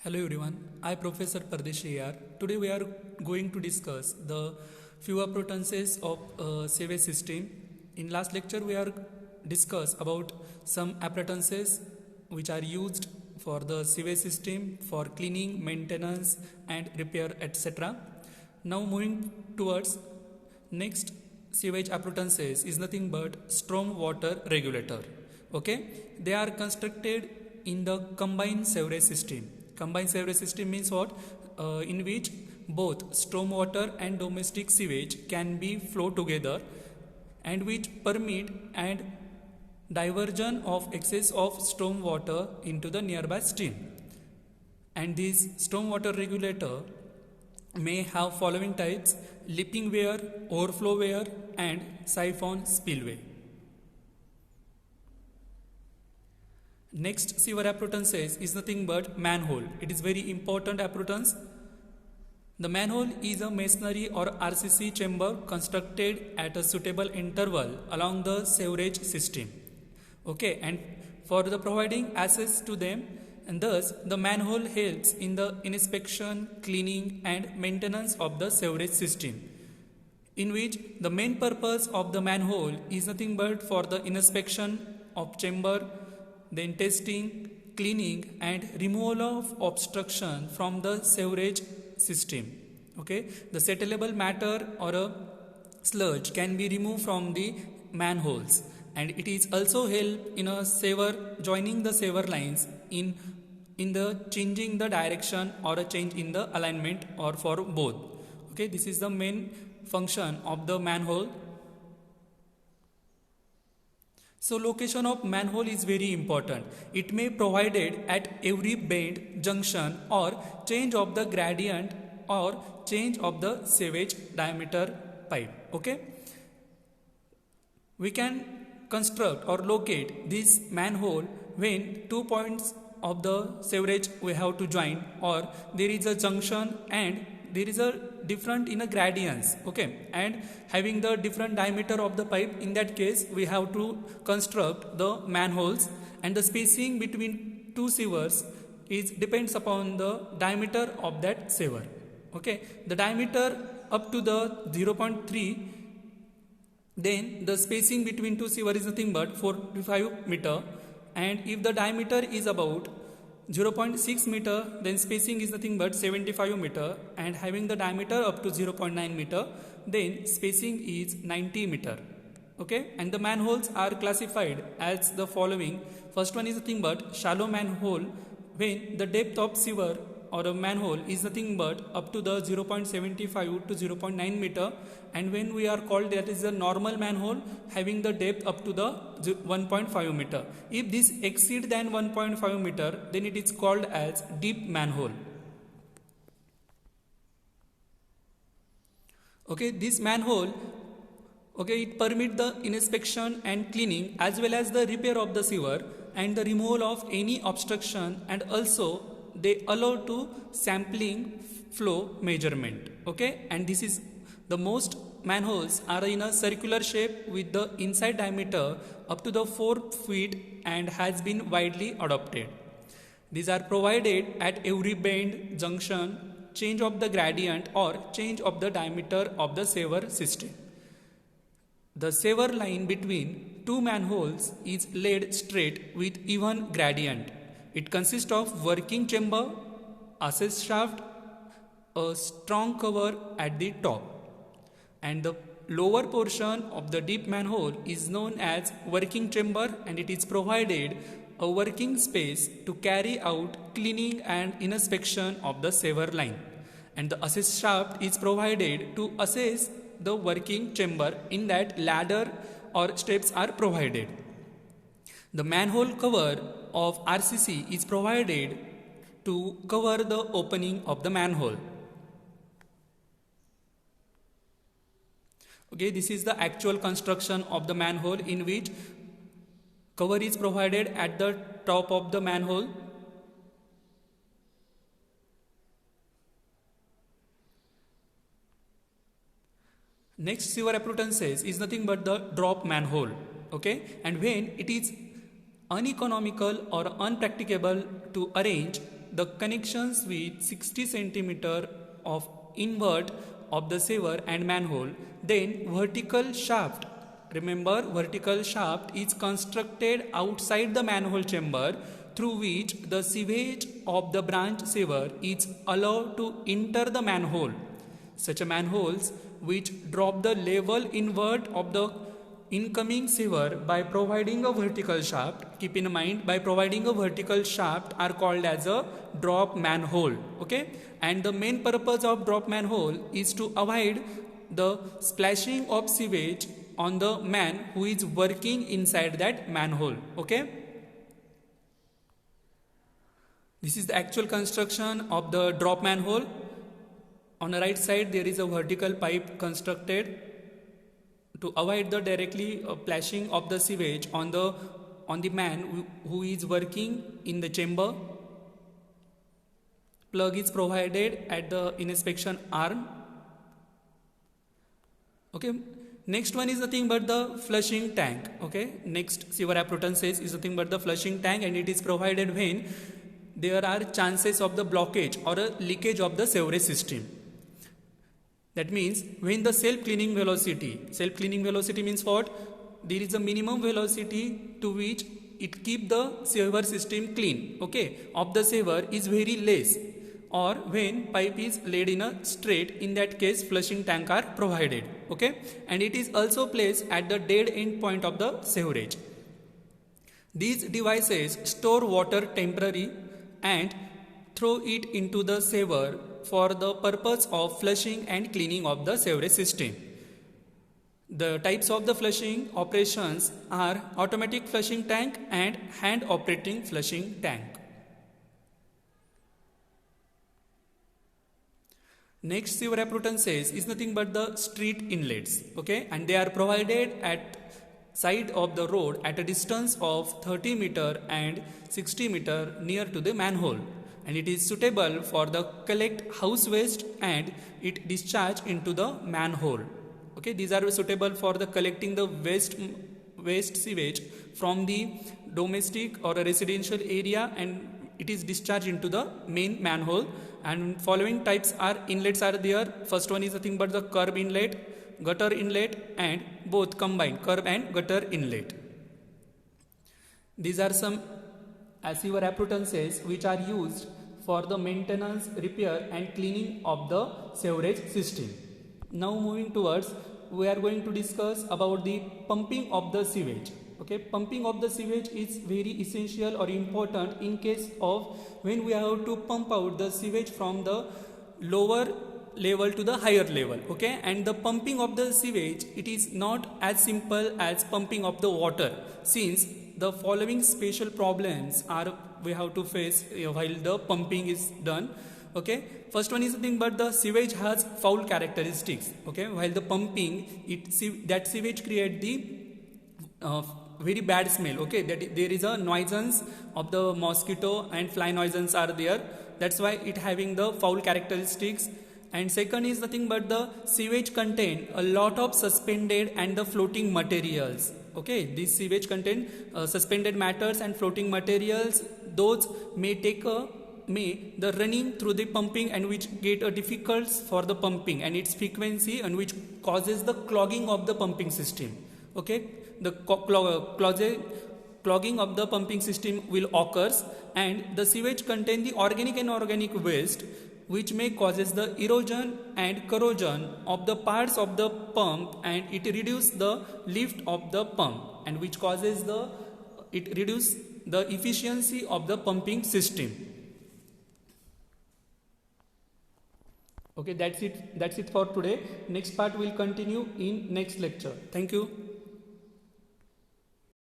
Hello everyone, I Professor Pardeshi here. Today we are going to discuss the few appurtenances of sewage system. In last lecture we are discussed about some appurtenances which are used for the sewage system for cleaning, maintenance and repair etc. Now moving towards next sewage appurtenances is nothing but storm water regulator. Okay, they are constructed in the combined sewerage system. Combined sewerage system means what? In which both stormwater and domestic sewage can be flow together and which permit and diversion of excess of stormwater into the nearby stream. And this stormwater regulator may have following types: leaping weir, overflow weir and siphon spillway. Next sewer appurtenance is nothing but manhole. It is very important appurtenance. The manhole is a masonry or RCC chamber constructed at a suitable interval along the sewerage system. Okay, and for the providing access to them, and thus the manhole helps in the inspection, cleaning and maintenance of the sewerage system, in which the main purpose of the manhole is nothing but for the inspection of chamber, then testing, cleaning and removal of obstruction from the sewerage system. Okay, the settleable matter or a sludge can be removed from the manholes, and it is also help in a sewer joining the sewer lines in the changing the direction or a change in the alignment or for both. Okay, this is the main function of the manhole. So location of manhole is very important. It may provided at every bend, junction or change of the gradient or change of the sewage diameter pipe. Okay. We can construct or locate this manhole when 2 points of the sewerage we have to join, or there is a junction and there is a different in a gradients, okay, and having the different diameter of the pipe. In that case we have to construct the manholes, and the spacing between two sewers is depends upon the diameter of that sewer. Okay, the diameter up to the 0.3, then the spacing between two sewer is nothing but 45 meter, and if the diameter is about 0.6 meter, then spacing is nothing but 75 meter, and having the diameter up to 0.9 meter, then spacing is 90 meter. Okay, and the manholes are classified as the following. First one is nothing but shallow manhole, when the depth of sewer or a manhole is nothing but up to the 0.75 to 0.9 meter, and when we are called that is a normal manhole having the depth up to the 1.5 meter. If this exceed than 1.5 meter, then it is called as deep manhole. Okay, this manhole, okay, it permit the inspection and cleaning as well as the repair of the sewer and the removal of any obstruction, and also they allow to sampling flow measurement. Okay, and this is the most manholes are in a circular shape with the inside diameter up to the 4 feet and has been widely adopted. These are provided at every bend, junction, change of the gradient or change of the diameter of the sewer system. The sewer line between two manholes is laid straight with even gradient. It consists of working chamber, access shaft, a strong cover at the top, and the lower portion of the deep manhole is known as working chamber, and it is provided a working space to carry out cleaning and inspection of the sewer line, and the access shaft is provided to access the working chamber. In that ladder or steps are provided. The manhole cover of RCC is provided to cover the opening of the manhole. Okay, this is the actual construction of the manhole, in which cover is provided at the top of the manhole. Next sewer appurtenance is nothing but the drop manhole. Okay, and when it is uneconomical or unpracticable to arrange the connections with 60 centimeter of invert of the sewer and manhole. Then vertical shaft. Remember, vertical shaft is constructed outside the manhole chamber through which the sewage of the branch sewer is allowed to enter the manhole. Such manholes which drop the level invert of the incoming sewer by providing a vertical shaft, keep in mind, by providing a vertical shaft are called as a drop manhole. Okay, and the main purpose of drop manhole is to avoid the splashing of sewage on the man who is working inside that manhole. Okay, this is the actual construction of the drop manhole. On the right side there is a vertical pipe constructed to avoid the directly splashing of the sewage on the man who is working in the chamber. Plug is provided at the inspection arm. Okay, next one is nothing but the flushing tank. Okay, next sewer appurtenances is nothing but the flushing tank, and it is provided when there are chances of the blockage or a leakage of the sewerage system. That means when the self-cleaning velocity means what? There is a minimum velocity to which it keep the sewer system clean, okay, of the sewer is very less, or when pipe is laid in a straight, in that case flushing tank are provided, okay, and it is also placed at the dead end point of the sewerage. These devices store water temporarily and throw it into the sewer for the purpose of flushing and cleaning of the sewerage system. The types of the flushing operations are automatic flushing tank and hand operating flushing tank. Next sewer appurtenances is nothing but the street inlets, okay, and they are provided at side of the road at a distance of 30 meter and 60 meter near to the manhole, and it is suitable for the collect house waste and it discharge into the manhole. Okay, these are suitable for the collecting the waste sewage from the domestic or a residential area, and it is discharged into the main manhole. And following types are inlets are there. First one is nothing but the curb inlet, gutter inlet, and both combined curb and gutter inlet. These are some sewer appurtenances which are used for the maintenance, repair and cleaning of the sewerage system. Now moving towards, we are going to discuss about the pumping of the sewage. Okay, pumping of the sewage is very essential or important in case of when we have to pump out the sewage from the lower level to the higher level. Okay, and the pumping of the sewage, it is not as simple as pumping of the water, since the following special problems are we have to face while the pumping is done. Okay, first one is nothing but the sewage has foul characteristics. Okay, while the pumping, that sewage create the very bad smell. Okay, that there is a nuisance of the mosquito and fly nuisance are there. That's why it having the foul characteristics. And second is nothing but the sewage contain a lot of suspended and the floating materials. Okay, this sewage contain suspended matters and floating materials. Those may the running through the pumping and which get a difficult for the pumping and its frequency, and which causes the clogging of the pumping system. Okay, the clogging of the pumping system will occurs, and the sewage contain the organic and inorganic waste which may causes the erosion and corrosion of the parts of the pump, and it reduce the lift of the pump, and which causes it reduce the efficiency of the pumping system. Okay, that's it for today. Next part will continue in next lecture. Thank you.